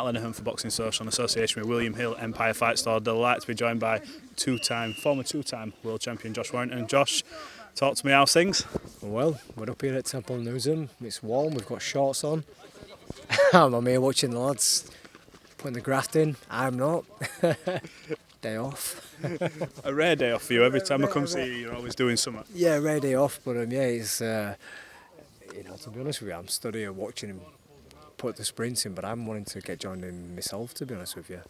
Lenihan for Boxing Social in association with William Hill, Empire Fight Store. Delighted to be joined by former two-time world champion Josh Warrington. Josh, talk to me, how's things? Well, we're up here at Temple Newsham. It's warm, we've got shorts on. I'm here watching the lads putting the graft in. I'm not. Day off. A rare day off for you. Every time I come see you, you're always doing something. Yeah, rare day off, but yeah, it's to be honest with you, I'm stood here watching him put the sprints in, but I'm wanting to get joined in myself, to be honest with you.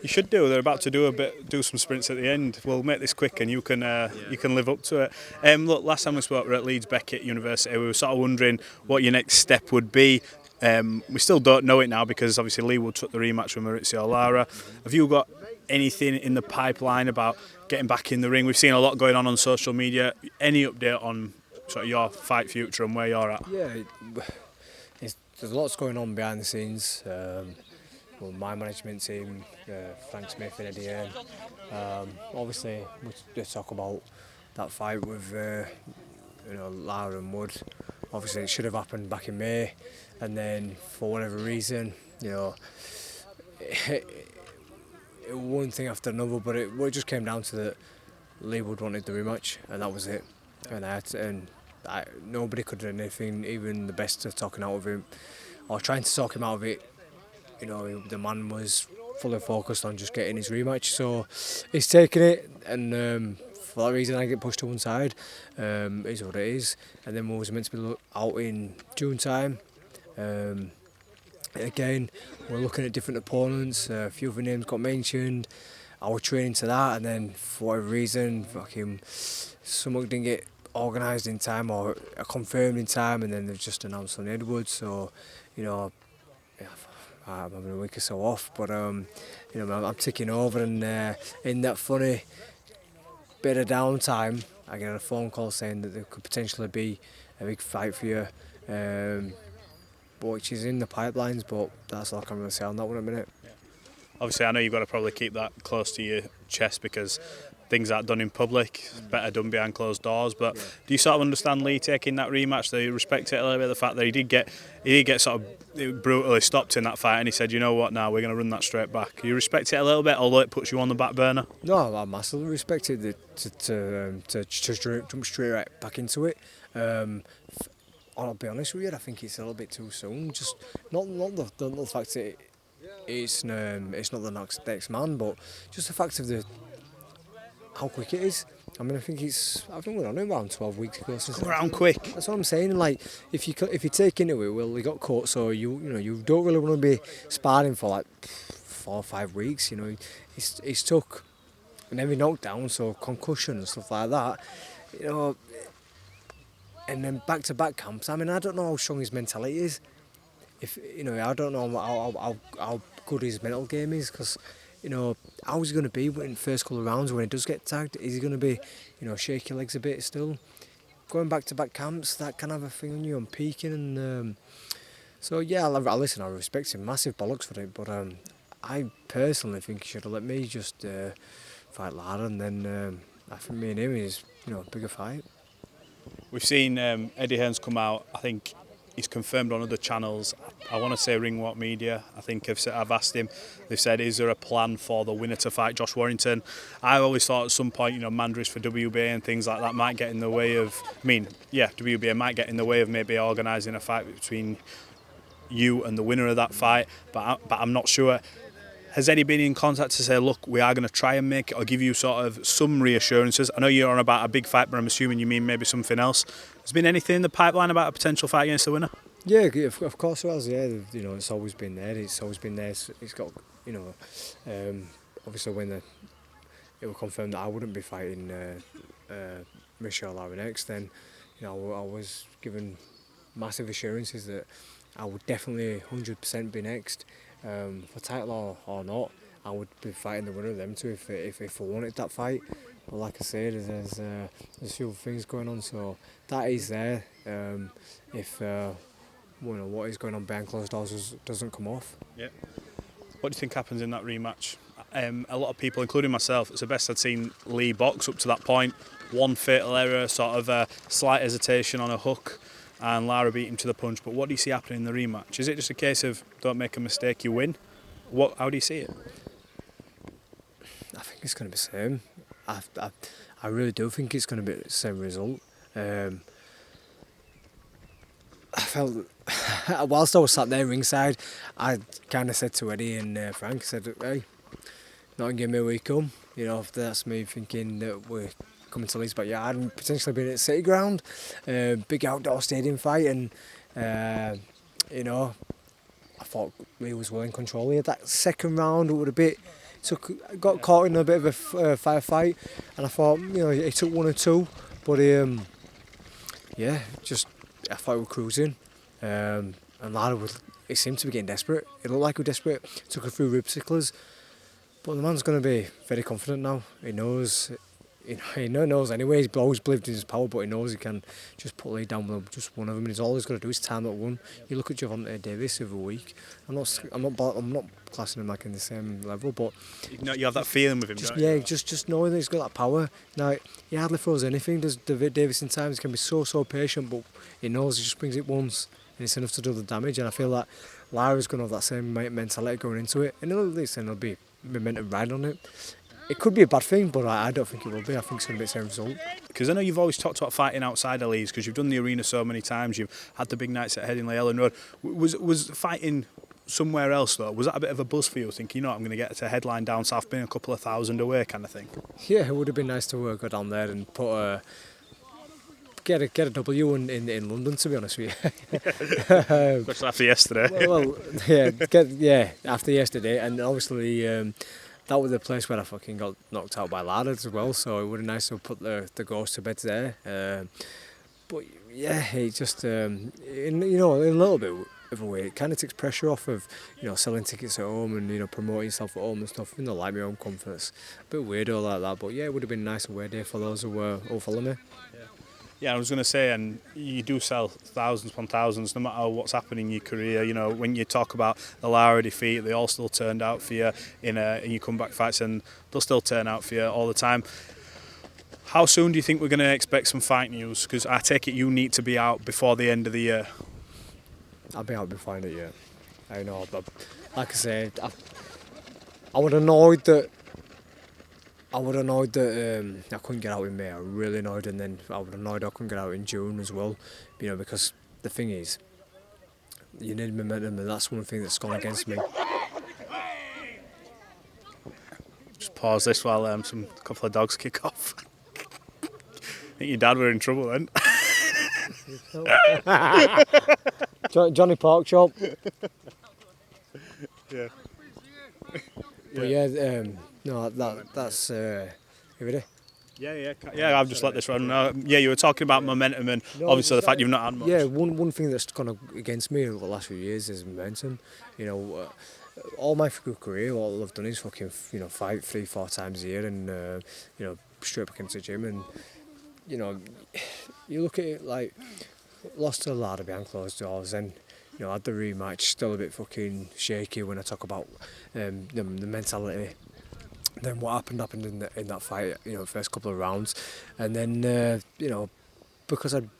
You should do. They're about to do some sprints at the end. We'll make this quick, and you can live up to it. Look, last time we spoke, we were at Leeds Beckett University. We were sort of wondering what your next step would be. We still don't know it now because obviously Leigh took the rematch with Mauricio Lara. Have you got anything in the pipeline about getting back in the ring? We've seen a lot going on social media. Any update on sort of your fight future and where you're at? Yeah, there's lots going on behind the scenes. Well, my management team, Frank Smith and Eddie Hearn. Obviously, we talk about that fight with Lara-Wood. Obviously, it should have happened back in May, and then for whatever reason, one thing after another. But it just came down to that Leigh wanted the rematch, and that was it. And nobody could do anything, even the best of talking out of him or trying to talk him out of it. The man was fully focused on just getting his rematch, so he's taking it, and for that reason I get pushed to one side. Is what it is. And then we was meant to be out in June time. Again, we're looking at different opponents. A few other names got mentioned. I was training to that, and then for whatever reason, something didn't get organised in time or confirmed in time, and then they've just announced on Headbutt. So, I'm having a week or so off, but I'm ticking over, and in that funny bit of downtime, I get a phone call saying that there could potentially be a big fight for you, which is in the pipelines, but that's all I can really say on that one at the minute. Obviously, I know you've got to probably keep that close to your chest because things aren't done in public, it's better done behind closed doors. But do you sort of understand Leigh taking that rematch? Do you respect it a little bit, the fact that he did get sort of brutally stopped in that fight, and he said, you know what, now we're going to run that straight back? You respect it a little bit, although it puts you on the back burner? No, I massively respect it to jump straight right back into it. I'll be honest with you, I think it's a little bit too soon. Just not the fact that it's not the next man, but just the fact of how quick it is. I mean, I think we're on it around 12 weeks ago. Around quick. That's what I'm saying. Like, if you take into it, well, he got caught, so you don't really want to be sparring for like 4 or 5 weeks. He's took and every knockdown, so concussion and stuff like that. And then back-to-back camps. I mean, I don't know how strong his mentality is. I don't know how good his mental game is, because how is he going to be in the first couple of rounds when he does get tagged? Is he going to be, shake your legs a bit still? Going back-to-back camps, that can have a thing on you, on peaking, and so yeah, listen, I respect him, massive bollocks for it, but I personally think he should have let me just fight Lara, and then I think me and him is, a bigger fight. We've seen Eddie Hearn's come out. I think he's confirmed on other channels. I want to say Ringwalk Media. I think I've asked him. They've said, is there a plan for the winner to fight Josh Warrington? I always thought at some point, mandaries for WBA and things like that might get in the way of. WBA might get in the way of maybe organising a fight between you and the winner of that fight. But I'm not sure. Has Eddie been in contact to say, look, we are going to try and make it, or give you sort of some reassurances? I know you're on about a big fight, but I'm assuming you mean maybe something else. Has there been anything in the pipeline about a potential fight against the winner? Yeah, of course it has. Yeah, it's always been there. It's always been there. It's got, obviously when it was confirmed that I wouldn't be fighting Mauricio Lara next, then I was given massive assurances that I would definitely 100% be next. For title or not, I would be fighting the winner of them two if I wanted that fight. But like I said, there's a few things going on, so that is there. If what is going on behind closed doors doesn't come off. Yeah. What do you think happens in that rematch? A lot of people, including myself, it's the best I'd seen Leigh box up to that point. One fatal error, sort of a slight hesitation on a hook, and Lara beat him to the punch. But what do you see happening in the rematch? Is it just a case of don't make a mistake, you win? How do you see it? I think it's going to be the same. I really do think it's going to be the same result. I felt, whilst I was sat there ringside, I kind of said to Eddie and Frank, I said, hey, not give me a week come. You know, that's me thinking that we're coming to Leeds, but yeah, I'd potentially been at City Ground, big outdoor stadium fight, and you know, I thought Leigh was well in control here. That second round would have got caught in a bit of a firefight, and I thought, you know, he took 1 or 2, but yeah, I thought we were cruising, and Lara he seemed to be getting desperate. It looked like he was desperate. Took her through rib ticklers, but the man's going to be very confident now. He knows. He knows anyway. He's always believed in his power, but he knows he can just put Leigh down with just one of them. And he's all he's got to do is time that one. You look at Javante Davis every week. I'm not classing him like in the same level, but you have that feeling with him, don't you? Yeah, just knowing that he's got that power. Now he hardly throws anything. Does David Davis in times can be so patient, but he knows he just brings it once, and it's enough to do the damage. And I feel that Lara's going to have that same mentality going into it, and there'll be momentum riding on it. It could be a bad thing, but I don't think it will be. I think it's going to be the same result. Because I know you've always talked about fighting outside of Leeds, because you've done the arena so many times. You've had the big nights at Headingley, Ellen Road. Was fighting somewhere else though? Was that a bit of a buzz for you? Thinking, I'm going to get to headline down south, being a couple of thousand away, kind of thing. Yeah, it would have been nice to go down there and put get a W in London. To be honest with you, especially after yesterday. well, after yesterday, and obviously. That was the place where I fucking got knocked out by Lara as well, so it would have been nice to put the ghost to bed there. But yeah, it just in a little bit of a way, it kind of takes pressure off of selling tickets at home and promoting yourself at home and stuff. Like my own comforts, a bit weirdo like that. But yeah, it would have been a nice away day for those who follow me. Yeah, I was going to say, and you do sell thousands upon thousands, no matter what's happening in your career. When you talk about the Lara defeat, they all still turned out for you in your comeback fights, and they'll still turn out for you all the time. How soon do you think we're going to expect some fight news? Because I take it you need to be out before the end of the year. I'll be out before the end of the year. I know, but like I said, I would annoyed that. I couldn't get out in May. I was really annoyed, and then I was annoyed I couldn't get out in June as well. Because the thing is, you need momentum, and that's one thing that's gone against me. Just pause this while a couple of dogs kick off. I think your dad were in trouble then. Johnny Porkchop. Yeah. But yeah, no, that's every day. Yeah. I've just let this run. You were talking about momentum and obviously the fact you've not had much. Yeah, one thing that's gone against me over the last few years is momentum. All my career, all I've done is fucking fight 3-4 times a year and straight back into the gym, and you look at it like lost to Lara behind closed doors, and had the rematch, still a bit fucking shaky when I talk about the mentality. Then what happened in that fight, first couple of rounds, and then because I'd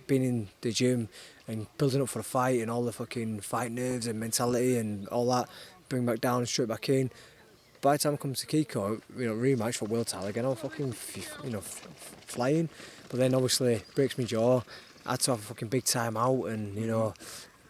been in the gym and building up for a fight and all the fucking fight nerves and mentality and all that, bring back down and straight back in. By the time I come to Kiko, rematch for world title again, I'm fucking flying, but then obviously breaks my jaw. I had to have a fucking big time out and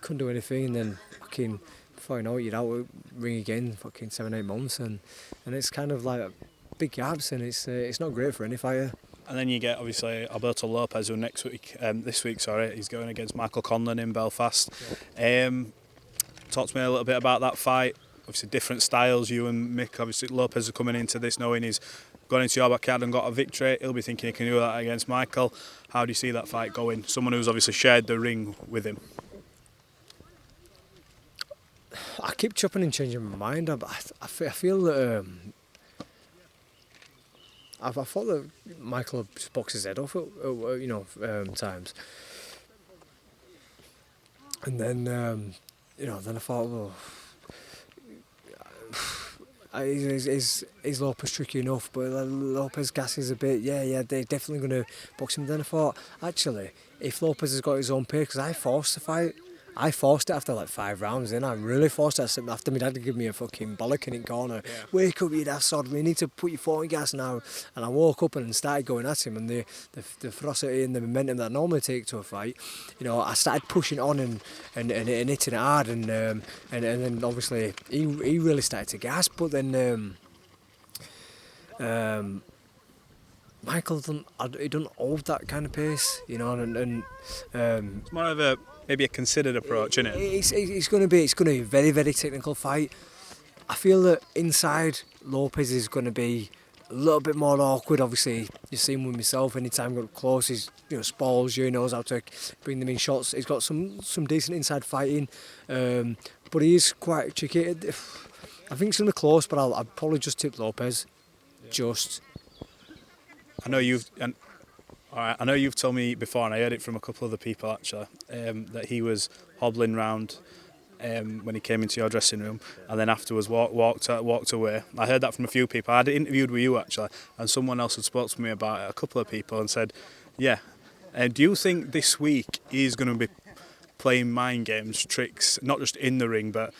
couldn't do anything, and then fucking before you know it, you're out ring again, fucking 7-8 months, and it's kind of like big gaps, and it's not great for any fighter. And then you get obviously Alberto Lopez, who this week, he's going against Michael Conlan in Belfast. Yeah. Talk to me a little bit about that fight. Obviously different styles, you and Mick. Obviously Lopez are coming into this knowing he's gone into your backyard and got a victory. He'll be thinking he can do that against Michael. How do you see that fight going? Someone who's obviously shared the ring with him. I keep chopping and changing my mind. I feel that I thought that Michael just boxed his head off at times. And then, then I thought, well, is Lopez tricky enough? But Lopez gasses a bit. Yeah, they're definitely going to box him. Then I thought, actually, if Lopez has got his own pace, because I forced the fight. I forced it after like 5 rounds, then I really forced it after my dad had given me a fucking bollocking in corner. Yeah. Wake up, you dastard, we need to put your foot on gas now. And I woke up and started going at him, and the ferocity and the momentum that I normally take to a fight, I started pushing on and hitting it hard, and then obviously he really started to gasp, but then Michael doesn't hold that kind of pace, and it's more of maybe a considered approach, isn't it? It's going to be a very, very technical fight. I feel that inside Lopez is going to be a little bit more awkward. Obviously, you've seen with myself. Anytime I got close, he's spoils you. He knows how to bring them in shots. He's got some decent inside fighting, but he is quite tricky. I think it's going to be close, but I'll probably just tip Lopez. Yeah. Just. I know you've told me before, and I heard it from a couple of other people actually, that he was hobbling round when he came into your dressing room, and then afterwards walked away. I heard that from a few people. I had it interviewed with you actually, and someone else had spoke to me about it, a couple of people, and said, yeah. Do you think this week he's going to be playing mind games, tricks, not just in the ring, but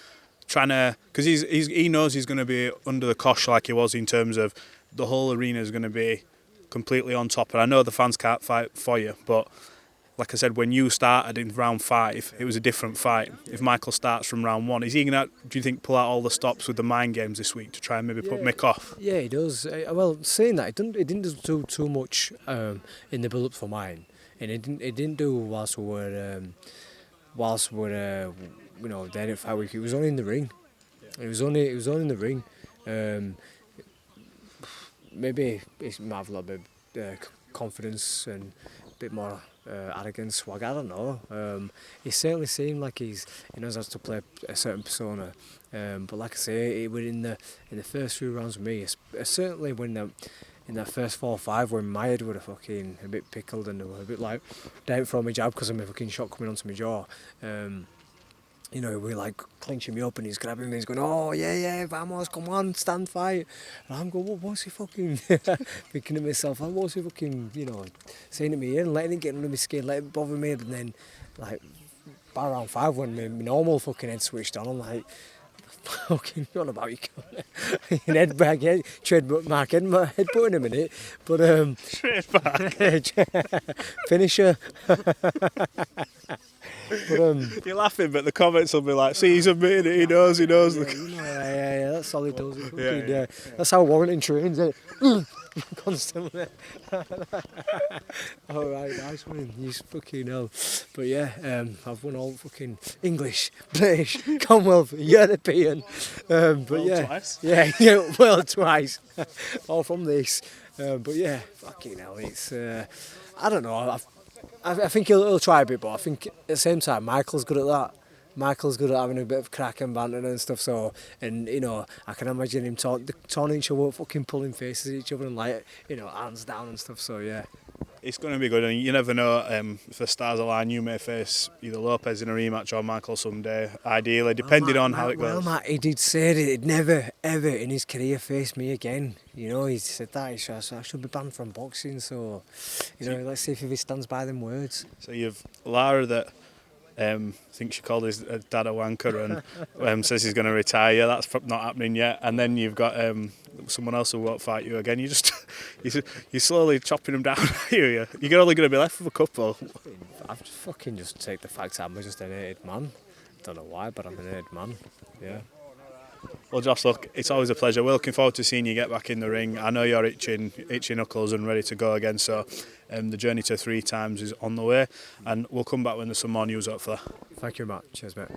trying to, because he knows he's going to be under the cosh like he was, in terms of the whole arena is going to be completely on top, and I know the fans can't fight for you, but like I said, when you started in round 5, it was a different fight. If Michael starts from round 1, is he going to, do you think, pull out all the stops with the mind games this week to try and maybe put Mick off? Yeah, he does. Well, saying that, it didn't do too much in the build-up for mine, and it didn't do whilst we were there at fight week. It was only in the ring. It was only in the ring. Maybe he might have a little bit confidence and a bit more arrogance, swag, I don't know. He certainly seemed like he knows how to play a certain persona. But like I say, it was in the first few rounds with me, certainly when in that first 4 or 5 when my head were fucking a bit pickled and a bit like down for my jab because of my fucking shot coming onto my jaw. We're like clinching me up and he's grabbing me, he's going, oh yeah, vamos, come on, stand fight. And I'm going, what's he fucking thinking to myself, what's he fucking, saying to me and letting it get under my skin, letting it bother me. And then like by round 5 when my normal fucking head switched on, I'm like, fucking not about you headbag, trademark headbutt in a minute, but trademark finisher. You're laughing, but the comments will be like, see, he's admitting it, he knows. Yeah, that's all he does. Yeah. That's how Warrington trains, isn't it? Constantly. Alright, nice one, you fucking hell. But yeah, I've won all fucking English, British, Commonwealth, European. But yeah, twice. Yeah, well, twice. All from this. But yeah, fucking hell, it's, I don't know, I think he'll try a bit, but I think at the same time, Michael's good at that. Michael's good at having a bit of crack and banter and stuff, so, and I can imagine him taunting each other, fucking pulling faces at each other and like, hands down and stuff, so yeah. It's going to be good, and you never know, if the stars align, you may face either Lopez in a rematch or Michael someday, ideally, depending on how it goes. Well, Matt, he did say that he'd never, ever in his career face me again. He said that, I should be banned from boxing, so, let's see if he stands by them words. So you've Lara that thinks she called his dad a wanker and says he's going to retire. That's not happening yet. And then you've got someone else who won't fight you again. You're slowly chopping them down. You're only going to be left with a couple. I've just take the fact I'm just an hated man. Don't know why, but I'm an hated man. Yeah. Well, Josh, look, it's always a pleasure. We're looking forward to seeing you get back in the ring. I know you're itching knuckles and ready to go again, so the journey to 3 times is on the way, and we'll come back when there's some more news, hopefully. Thank you, Matt. Cheers, mate.